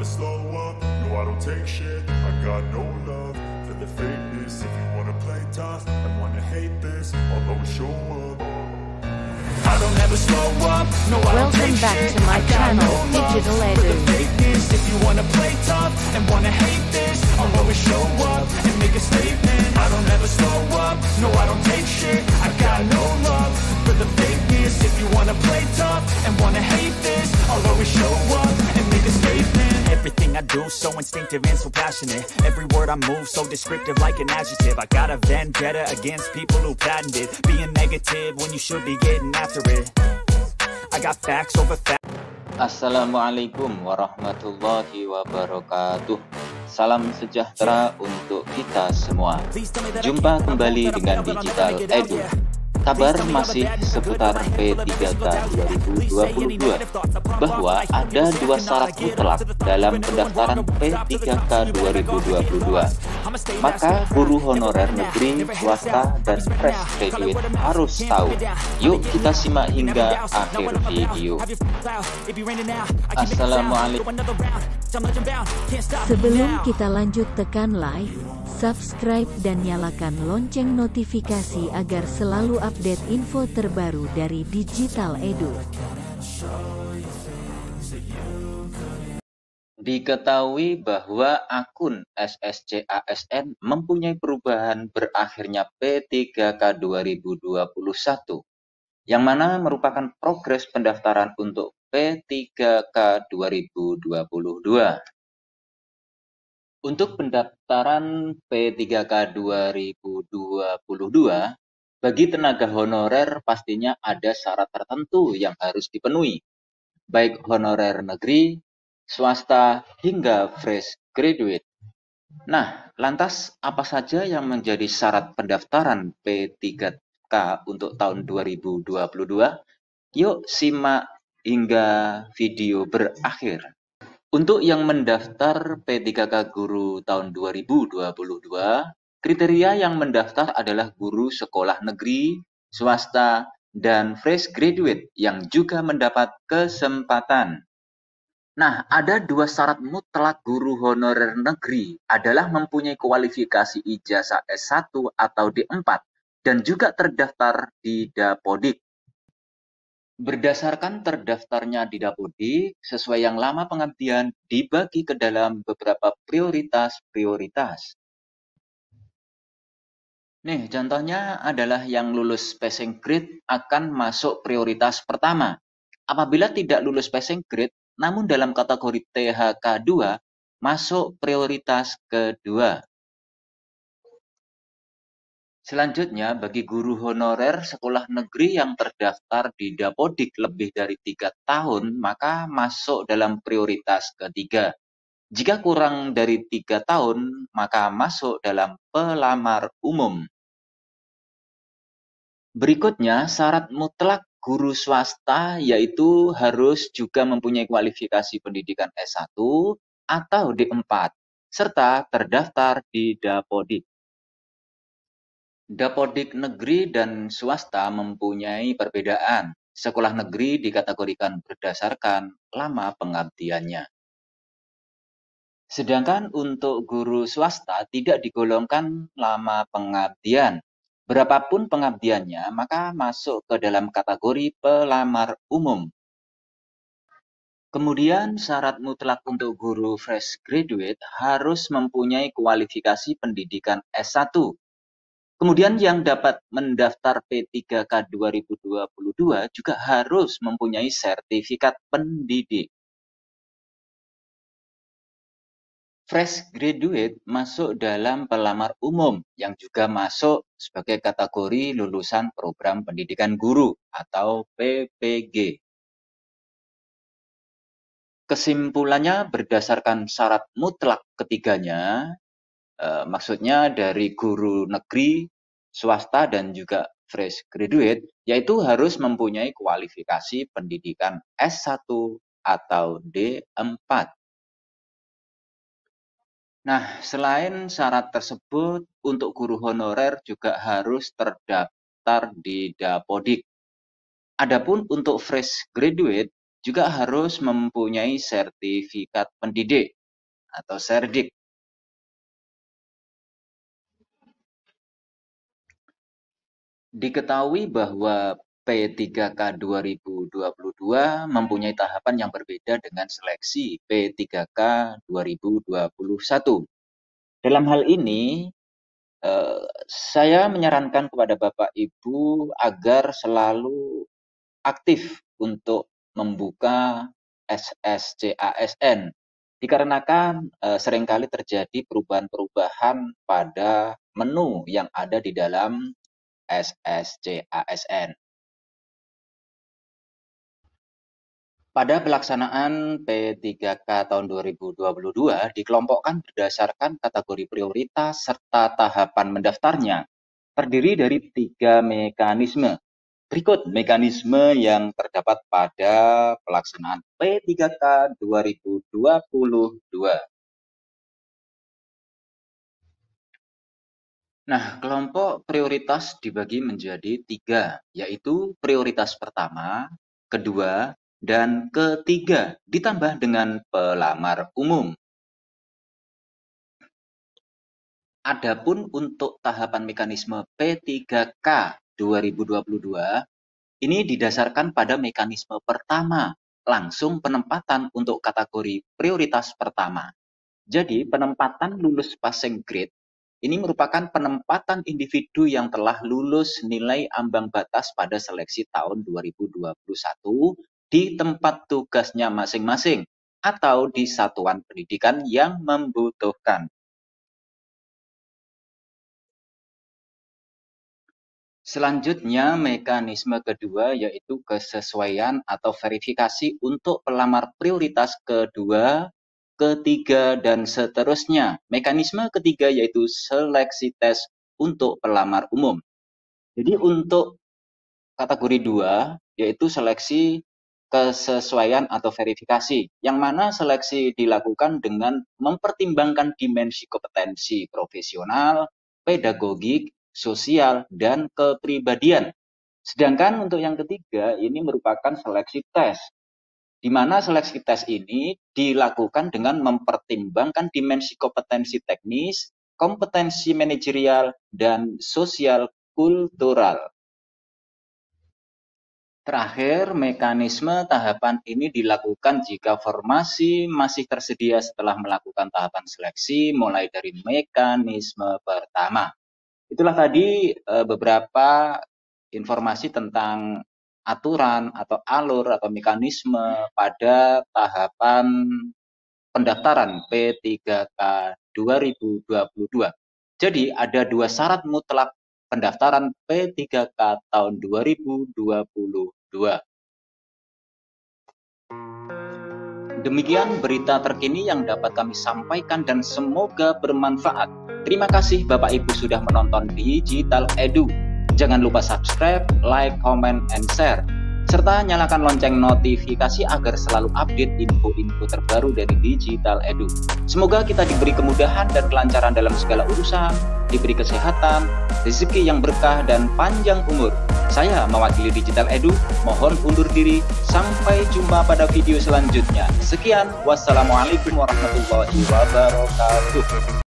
never slow up, no I don't take shit. I got no love for the fakeness. If you wanna play tough and wanna hate this, I'll always show up. I don't ever slow up, no I don't take shit. Welcome back to my channel, Digital For the Edu. fakeness. If you wanna play tough and wanna hate this, I'll always show up and make a statement. I don't ever slow up, no I don't take shit. I got no love for the fakeness. If you wanna play tough and wanna hate this, I'll always show up and make a statement. Everything I do so instinctive and so passionate. Every word I move so descriptive like an adjective. I got a vendetta against people who patented being negative when you should be getting after it. I got facts over facts. Assalamualaikum warahmatullahi wabarakatuh. Salam sejahtera untuk kita semua. Jumpa kembali dengan Digital Edu. Kabar masih seputar P3K 2022, bahwa ada dua syarat mutlak dalam pendaftaran P3K 2022. Maka guru honorer negeri, swasta, dan fresh graduate harus tahu. Yuk kita simak hingga akhir video. Assalamualaikum. Sebelum kita lanjut, tekan like, subscribe, dan nyalakan lonceng notifikasi agar selalu update info terbaru dari Digital Edu. Diketahui bahwa akun SSCASN mempunyai perubahan berakhirnya P3K 2021, yang mana merupakan progres pendaftaran untuk P3K 2022. Untuk pendaftaran P3K 2022, bagi tenaga honorer pastinya ada syarat tertentu yang harus dipenuhi, baik honorer negeri, swasta, hingga fresh graduate. Nah, lantas apa saja yang menjadi syarat pendaftaran P3K untuk tahun 2022? Yuk simak hingga video berakhir. Untuk yang mendaftar P3K Guru tahun 2022, kriteria yang mendaftar adalah guru sekolah negeri, swasta, dan fresh graduate yang juga mendapat kesempatan. Nah, ada dua syarat mutlak guru honorer negeri adalah mempunyai kualifikasi ijazah S1 atau D4 dan juga terdaftar di Dapodik. Berdasarkan terdaftarnya di Dapodik, sesuai yang lama pengabdian dibagi ke dalam beberapa prioritas. Nih, contohnya adalah yang lulus passing grade akan masuk prioritas pertama. Apabila tidak lulus passing grade, namun dalam kategori THK 2, masuk prioritas kedua. Selanjutnya, bagi guru honorer sekolah negeri yang terdaftar di Dapodik lebih dari 3 tahun, maka masuk dalam prioritas ketiga. Jika kurang dari 3 tahun, maka masuk dalam pelamar umum. Berikutnya, syarat mutlak guru swasta yaitu harus juga mempunyai kualifikasi pendidikan S1 atau D4, serta terdaftar di Dapodik. Dapodik negeri dan swasta mempunyai perbedaan. Sekolah negeri dikategorikan berdasarkan lama pengabdiannya. Sedangkan untuk guru swasta tidak digolongkan lama pengabdian. Berapapun pengabdiannya, maka masuk ke dalam kategori pelamar umum. Kemudian syarat mutlak untuk guru fresh graduate harus mempunyai kualifikasi pendidikan S1. Kemudian yang dapat mendaftar P3K 2022 juga harus mempunyai sertifikat pendidik. Fresh graduate masuk dalam pelamar umum yang juga masuk sebagai kategori lulusan program pendidikan guru atau PPG. Kesimpulannya berdasarkan syarat mutlak ketiganya, maksudnya dari guru negeri, swasta, dan juga fresh graduate, yaitu harus mempunyai kualifikasi pendidikan S1 atau D4. Nah, selain syarat tersebut, untuk guru honorer juga harus terdaftar di Dapodik. Adapun untuk fresh graduate, juga harus mempunyai sertifikat pendidik atau serdik. Diketahui bahwa P3K 2022 mempunyai tahapan yang berbeda dengan seleksi P3K 2021. Dalam hal ini, saya menyarankan kepada Bapak Ibu agar selalu aktif untuk membuka SSCASN, dikarenakan seringkali terjadi perubahan-perubahan pada menu yang ada di dalam SSCASN. Pada pelaksanaan P3K tahun 2022 dikelompokkan berdasarkan kategori prioritas serta tahapan mendaftarnya, terdiri dari 3 mekanisme. Berikut mekanisme yang terdapat pada pelaksanaan P3K 2022. Nah, kelompok prioritas dibagi menjadi 3, yaitu prioritas pertama, kedua, dan ketiga, ditambah dengan pelamar umum. Adapun untuk tahapan mekanisme P3K 2022, ini didasarkan pada mekanisme pertama, langsung penempatan untuk kategori prioritas pertama. Jadi, penempatan lulus passing grade ini merupakan penempatan individu yang telah lulus nilai ambang batas pada seleksi tahun 2021 di tempat tugasnya masing-masing atau di satuan pendidikan yang membutuhkan. Selanjutnya, mekanisme kedua yaitu kesesuaian atau verifikasi untuk pelamar prioritas kedua, ketiga, dan seterusnya. Mekanisme ketiga yaitu seleksi tes untuk pelamar umum. Jadi untuk kategori 2 yaitu seleksi kesesuaian atau verifikasi, yang mana seleksi dilakukan dengan mempertimbangkan dimensi kompetensi profesional, pedagogik, sosial, dan kepribadian. Sedangkan untuk yang ketiga ini merupakan seleksi tes, di mana seleksi tes ini dilakukan dengan mempertimbangkan dimensi kompetensi teknis, kompetensi manajerial, dan sosial kultural. Terakhir, mekanisme tahapan ini dilakukan jika formasi masih tersedia setelah melakukan tahapan seleksi mulai dari mekanisme pertama. Itulah tadi beberapa informasi tentang aturan atau alur atau mekanisme pada tahapan pendaftaran P3K 2022. Jadi ada 2 syarat mutlak pendaftaran P3K tahun 2022. Demikian berita terkini yang dapat kami sampaikan dan semoga bermanfaat. Terima kasih Bapak Ibu sudah menonton Digital Edu. Jangan lupa subscribe, like, comment, and share. Serta nyalakan lonceng notifikasi agar selalu update info-info terbaru dari Digital Edu. Semoga kita diberi kemudahan dan kelancaran dalam segala urusan, diberi kesehatan, rezeki yang berkah, dan panjang umur. Saya mewakili Digital Edu, mohon undur diri. Sampai jumpa pada video selanjutnya. Sekian, wassalamualaikum warahmatullahi wabarakatuh.